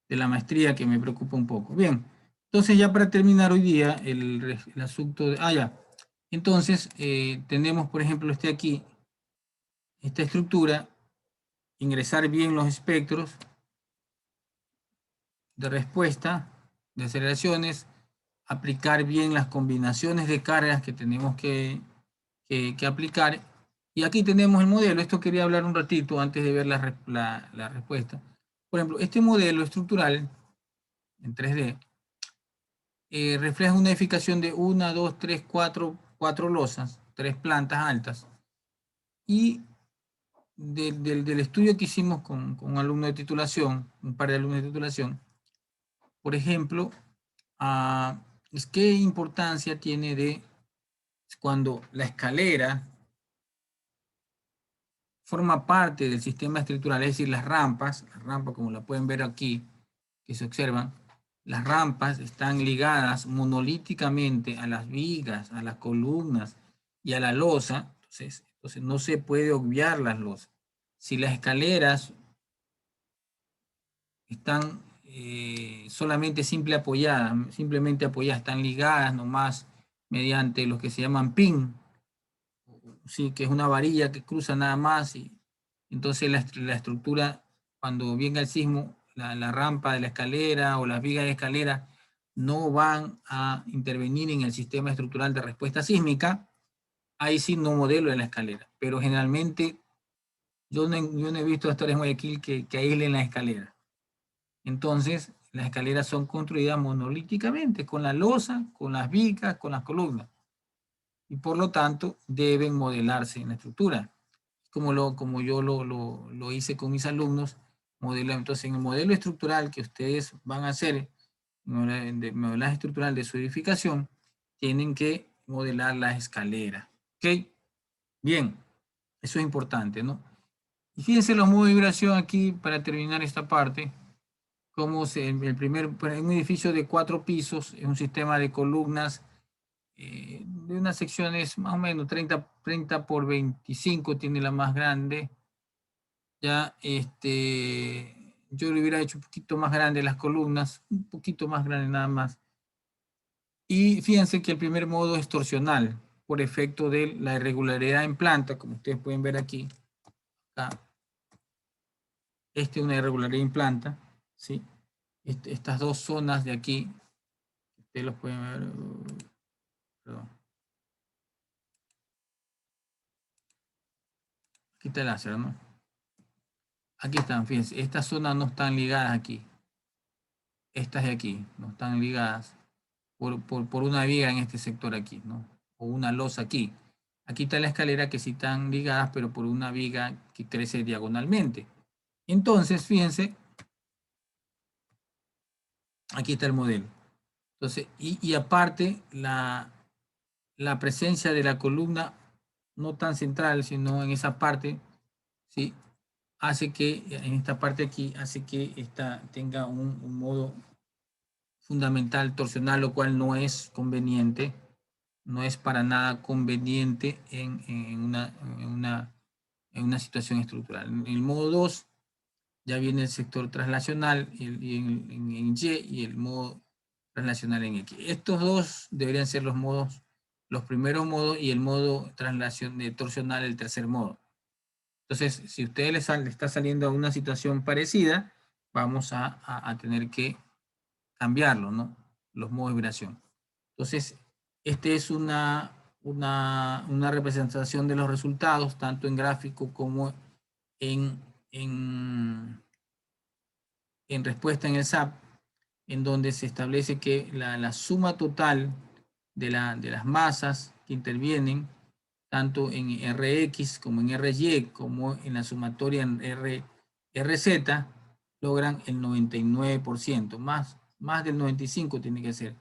la maestría que me preocupa un poco. Bien, entonces ya para terminar hoy día el asunto de... ya. Entonces tenemos, por ejemplo, aquí, esta estructura, ingresar bien los espectros de respuesta, de aceleraciones, aplicar bien las combinaciones de cargas que tenemos que aplicar. Y aquí tenemos el modelo. Esto quería hablar un ratito antes de ver la respuesta. Por ejemplo, este modelo estructural en 3D refleja una edificación de 1, 2, 3, 4 losas, 3 plantas altas. Y del estudio que hicimos con un alumno de titulación, un par de alumnos de titulación, por ejemplo, es qué importancia tiene de cuando la escalera forma parte del sistema estructural, es decir, las rampas como la pueden ver aquí, que se observan, las rampas están ligadas monolíticamente a las vigas, a las columnas y a la losa, entonces no se puede obviar las losas. Si las escaleras están solamente simplemente apoyadas, están ligadas nomás mediante lo que se llaman pin, sí, que es una varilla que cruza nada más, y entonces la estructura, cuando venga el sismo, la rampa de la escalera o las vigas de escalera no van a intervenir en el sistema estructural de respuesta sísmica. Ahí sí no modelo en la escalera, pero generalmente yo no he visto historias en Guayaquil que aíslen la escalera. Entonces, las escaleras son construidas monolíticamente, con la losa, con las vigas, con las columnas. Y por lo tanto, deben modelarse en la estructura. Como yo lo hice con mis alumnos, entonces en el modelo estructural que ustedes van a hacer, modelaje estructural de su edificación, tienen que modelar la escalera. ¿Ok? Bien, eso es importante, ¿no? Y fíjense los modos de vibración aquí para terminar esta parte. Como un edificio de 4 pisos, es un sistema de columnas de unas secciones más o menos 30 por 25 tiene la más grande. Ya, yo le hubiera hecho un poquito más grande las columnas, un poquito más grande nada más. Y fíjense que el primer modo es torsional, por efecto de la irregularidad en planta, como ustedes pueden ver aquí. Acá. Es una irregularidad en planta, ¿sí? Estas dos zonas de aquí, ustedes los pueden ver. Perdón. Aquí está el láser, ¿no? Aquí están, fíjense, estas zonas no están ligadas aquí. Estas de aquí no están ligadas por una viga en este sector aquí, ¿no? O una losa aquí. Aquí está la escalera que sí están ligadas, pero por una viga que crece diagonalmente. Entonces, fíjense, aquí está el modelo. Entonces, y aparte, la presencia de la columna no tan central, sino en esa parte, ¿sí? Hace que, en esta parte aquí, hace que tenga un modo fundamental torsional, lo cual no es conveniente, no es para nada conveniente en una situación estructural. En el modo 2 ya viene el sector traslacional en Y y el modo traslacional en X. Estos dos deberían ser los primeros modos, y el modo torsional el tercer modo. Entonces, si a usted le está saliendo a una situación parecida, vamos a tener que cambiarlo, ¿no? Los modos de vibración. Entonces, es una representación de los resultados, tanto en gráfico como en respuesta en el SAP, en donde se establece que la suma total de las masas que intervienen, tanto en Rx como en Ry, como en la sumatoria en Rz, logran el 99%, más del 95% tiene que ser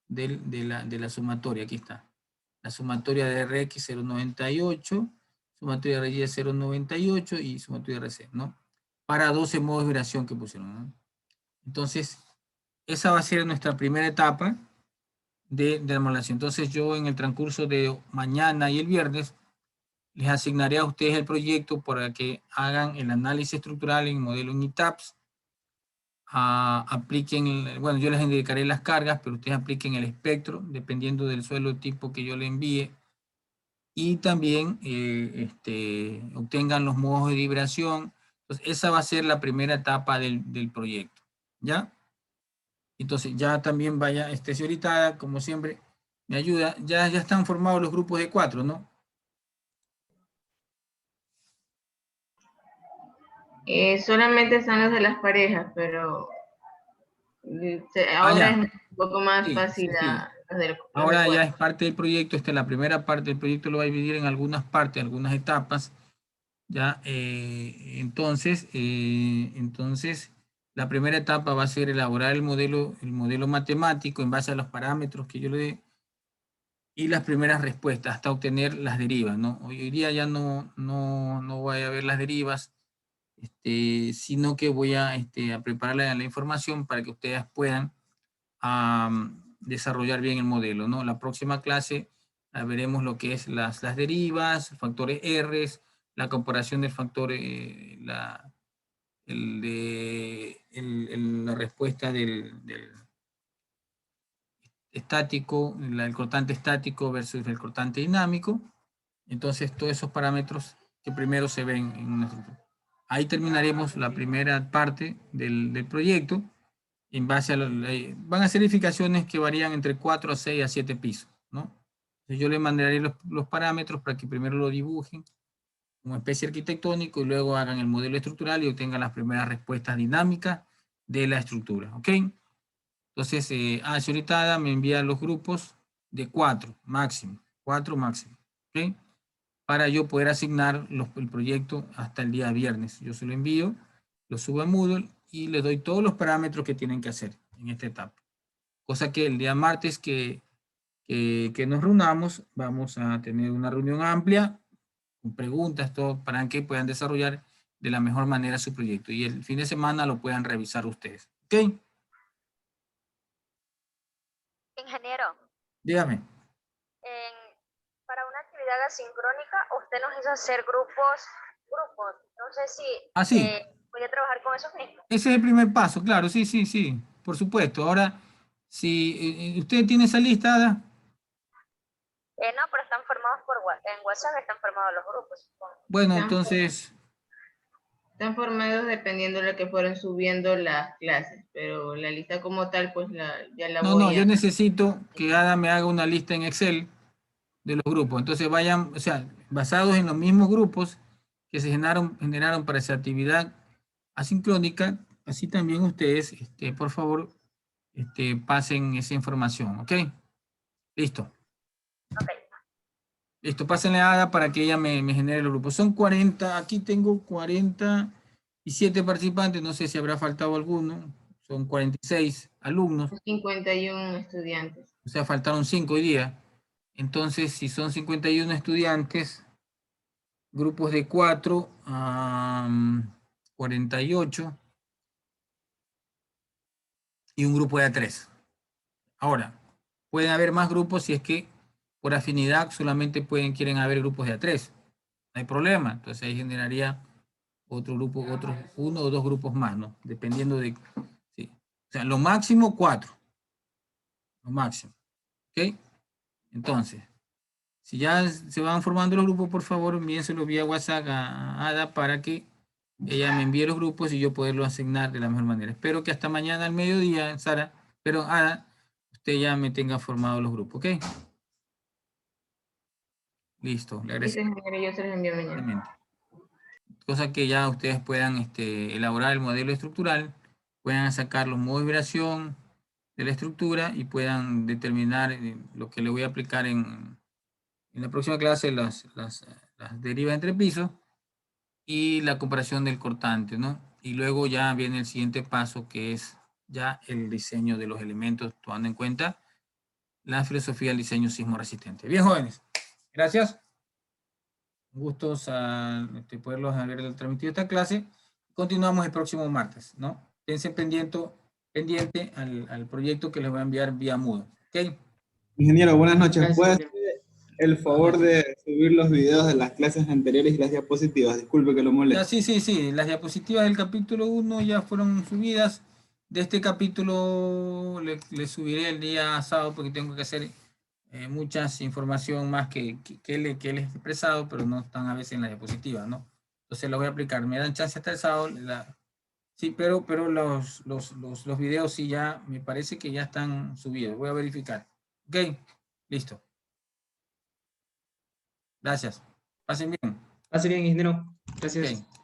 de la sumatoria. Aquí está. La sumatoria de Rx 0,98, sumatoria de Ry 0,98 y sumatoria de Rc, ¿no? Para 12 modos de vibración que pusieron, ¿no? Entonces, esa va a ser nuestra primera etapa de la modelación. Entonces, yo en el transcurso de mañana y el viernes Les asignaré a ustedes el proyecto para que hagan el análisis estructural en modelo UNITAPS. Apliquen, bueno, yo les indicaré las cargas, pero ustedes apliquen el espectro, dependiendo del suelo tipo que yo le envíe. Y también obtengan los modos de vibración. Entonces, esa va a ser la primera etapa del proyecto, ¿ya? Entonces, ya también vaya, señorita, como siempre, me ayuda. Ya están formados los grupos de 4, ¿no? Solamente están los de las parejas, pero ahora ya. es un poco más Sí, fácil sí, sí. los de Ahora ya cuatro. es parte del proyecto. La primera parte del proyecto lo va a dividir en algunas partes, algunas etapas. ¿Ya? Entonces, la primera etapa va a ser elaborar el modelo matemático en base a los parámetros que yo le dé y las primeras respuestas hasta obtener las derivas, ¿no? Hoy día ya no voy a ver las derivas, sino que voy a preparar la información para que ustedes puedan desarrollar bien el modelo, ¿no? La próxima clase veremos lo que es las derivas, factores R, la comparación del factor, la respuesta del estático, el cortante estático versus el cortante dinámico. Entonces, todos esos parámetros que primero se ven en una estructura. Ahí terminaremos la primera parte del proyecto. En base a van a ser edificaciones que varían entre 4 a 6 a 7 pisos, ¿no? Entonces yo les mandaré los parámetros para que primero lo dibujen como especie arquitectónico y luego hagan el modelo estructural y obtengan las primeras respuestas dinámicas de la estructura, ¿ok? Entonces, señorita Ada me envía los grupos de 4 máximo, 4 máximo, ¿ok? Para yo poder asignar el proyecto hasta el día viernes. Yo se lo envío, lo subo a Moodle y le doy todos los parámetros que tienen que hacer en esta etapa. Cosa que el día martes que nos reunamos, vamos a tener una reunión amplia, con preguntas, todo, para que puedan desarrollar de la mejor manera su proyecto. Y el fin de semana lo puedan revisar ustedes. ¿Ok? Ingeniero, Dígame. para una actividad asincrónica, usted nos hizo hacer grupos. No sé si Sí. voy a trabajar con esos mismos. Ese es el primer paso, claro, sí, por supuesto. Ahora, si usted tiene esa lista, Ada. No, pero están formados en WhatsApp, están formados los grupos, supongo. Bueno, entonces... Están formados dependiendo de lo que fueron subiendo las clases, pero la lista como tal, pues ya la voy a... No, yo necesito que Ada me haga una lista en Excel de los grupos. Entonces vayan, o sea, basados en los mismos grupos que se generaron para esa actividad asincrónica, así también ustedes, por favor, pasen esa información, ¿ok? Listo. Ok. Listo, pásenle a Ada para que ella me genere los grupos. Son 40, aquí tengo 47 participantes, no sé si habrá faltado alguno. Son 46 alumnos. 51 estudiantes. O sea, faltaron 5 hoy día. Entonces, si son 51 estudiantes, grupos de 4, 48 y un grupo de 3. Ahora, pueden haber más grupos si es que por afinidad solamente quieren haber grupos de A3. No hay problema. Entonces ahí generaría otro grupo, otros 1 o 2 grupos más, ¿no? Dependiendo de... Sí. O sea, lo máximo 4. Lo máximo. ¿Ok? Entonces, si ya se van formando los grupos, por favor, envíenselo vía WhatsApp a Ada para que ella me envíe los grupos y yo poderlos asignar de la mejor manera. Espero que hasta mañana al mediodía, Sara, pero Ada, usted ya me tenga formado los grupos, ¿ok? Listo, le agradezco. Yo se los envío mañana. Cosa que ya ustedes puedan elaborar el modelo estructural, puedan sacar los modos de vibración de la estructura y puedan determinar lo que le voy a aplicar en la próxima clase, las derivas entre pisos y la comparación del cortante, ¿no? Y luego ya viene el siguiente paso, que es ya el diseño de los elementos, tomando en cuenta la filosofía del diseño sismo resistente. Bien, jóvenes, gracias. Un gusto poderlos haber transmitido esta clase. Continuamos el próximo martes, ¿no? Piensen pendiente al proyecto que les voy a enviar vía Moodle. ¿Ok? Ingeniero, buenas noches. Gracias. el favor de subir los videos de las clases anteriores y las diapositivas. Disculpe que lo Ya, moleste. sí. Las diapositivas del capítulo 1 ya fueron subidas. De este capítulo le subiré el día sábado porque tengo que hacer muchas información más que él he expresado, pero no están a veces en la diapositiva, ¿no? Entonces lo voy a aplicar. Me dan chance hasta el sábado. Sí, pero los videos sí ya, me parece que ya están subidos. Voy a verificar. Ok, listo. Gracias. Pasen bien. Hace bien, ingeniero. Gracias. Ok.